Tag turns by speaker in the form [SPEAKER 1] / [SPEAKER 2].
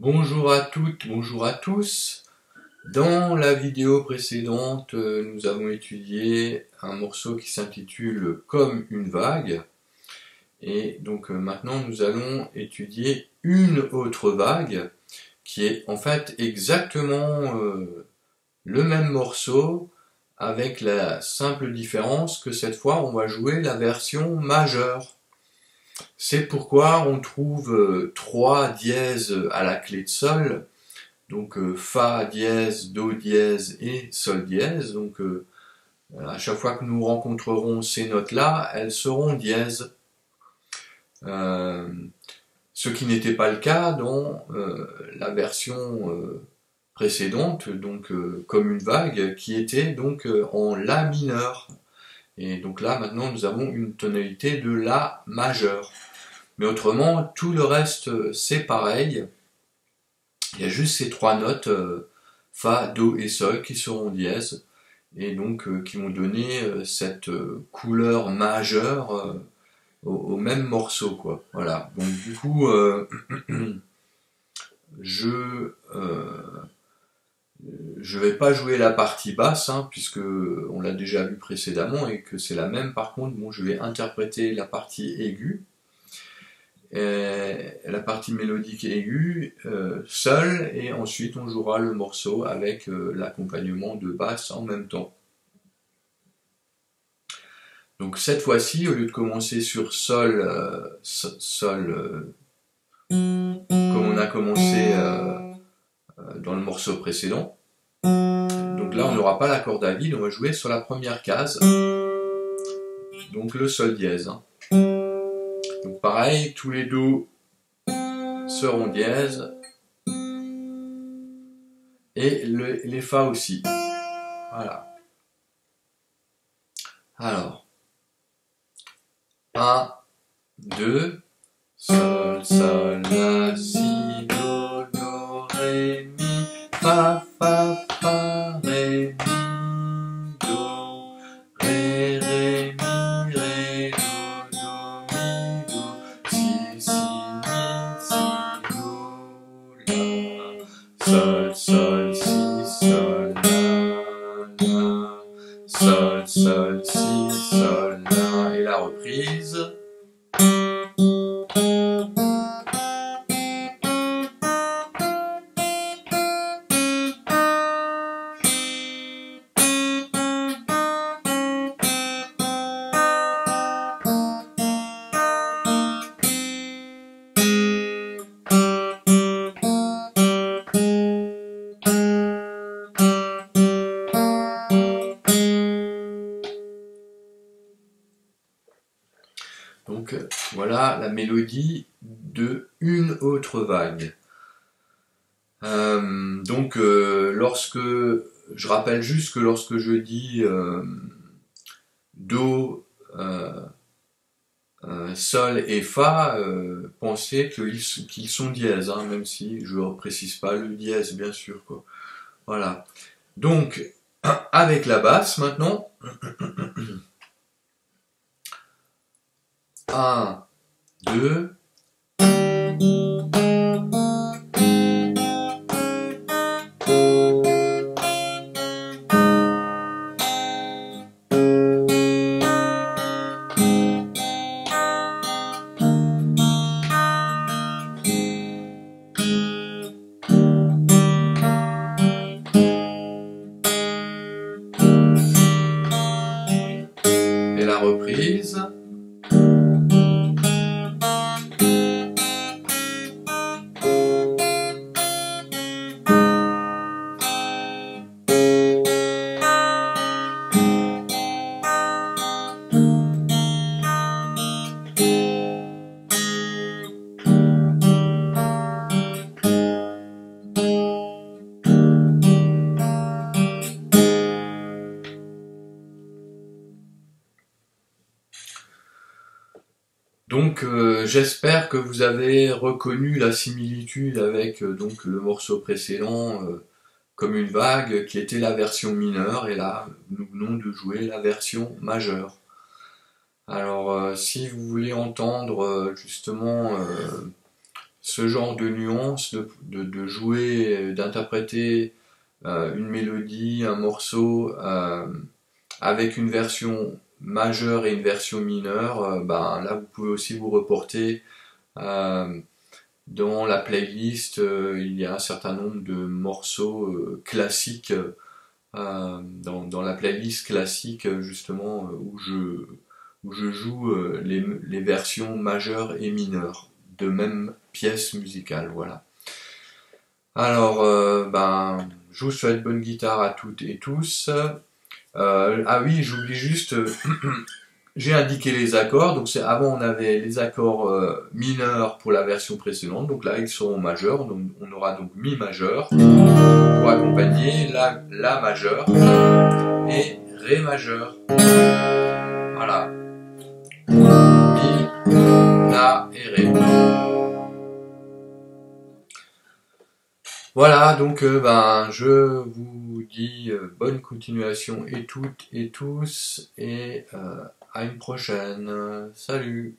[SPEAKER 1] Bonjour à toutes, bonjour à tous. Dans la vidéo précédente, nous avons étudié un morceau qui s'intitule Comme une vague. Et donc maintenant, nous allons étudier une autre vague qui est en fait exactement le même morceau avec la simple différence que cette fois, on va jouer la version majeure. C'est pourquoi on trouve 3 dièses à la clé de sol, donc Fa dièse, Do dièse et Sol dièse. Donc à chaque fois que nous rencontrerons ces notes-là, elles seront dièses. Ce qui n'était pas le cas dans la version précédente, donc comme une vague, qui était donc en La mineur. Et donc là, maintenant, nous avons une tonalité de La majeur. Mais autrement, tout le reste, c'est pareil. Il y a juste ces 3 notes, Fa, Do et Sol, qui seront dièses, et donc qui vont donner cette couleur majeure au même morceau, quoi. Voilà. Donc du coup, je vais pas jouer la partie basse, hein, puisque on l'a déjà vu précédemment et que c'est la même. Par contre, bon, je vais interpréter la partie aiguë. La partie mélodique aiguë seule, et ensuite on jouera le morceau avec l'accompagnement de basse en même temps. Donc cette fois-ci, au lieu de commencer sur Sol, comme on a commencé dans le morceau précédent, donc là on n'aura pas la corde à vide, on va jouer sur la première case, donc le Sol dièse. Donc pareil, tous les Do seront dièses, et les Fa aussi. Voilà. Alors, 1, 2, Sol, Sol, La, Si, Do, Do, Ré, Mi, Fa, Fa, Fa, Ré, Mi, Do, Ré, Ré, Mi, Ré, Do, Do, Mi, Do, Si, Si, Mi, Si, Do, La, Sol, Sol, Si, Sol, La, Sol, Sol, Si, Sol, La, et la reprise. Donc voilà la mélodie de une autre vague. Lorsque je rappelle juste que lorsque je dis Do, Sol et Fa, pensez qu'ils sont dièses, hein, même si je ne précise pas le dièse, bien sûr, quoi. Voilà. Donc, avec la basse maintenant. 1, 2. Et la reprise. Donc j'espère que vous avez reconnu la similitude avec donc le morceau précédent, Comme une vague, qui était la version mineure, et là nous venons de jouer la version majeure. Alors si vous voulez entendre justement ce genre de nuances, de jouer, d'interpréter une mélodie, un morceau avec une version majeure et une version mineure, ben là vous pouvez aussi vous reporter dans la playlist. Il y a un certain nombre de morceaux classiques dans la playlist classique justement où je joue les versions majeures et mineures de même pièce musicale, voilà. Alors, ben, je vous souhaite bonne guitare à toutes et tous. Ah oui, j'oublie juste, j'ai indiqué les accords. Donc avant on avait les accords mineurs pour la version précédente. Donc là ils seront majeurs. Donc on aura donc mi majeur pour accompagner la majeur et ré majeur. Voilà. Mi, la et ré. Voilà, donc ben, je vous dis bonne continuation et toutes et tous, et à une prochaine. Salut!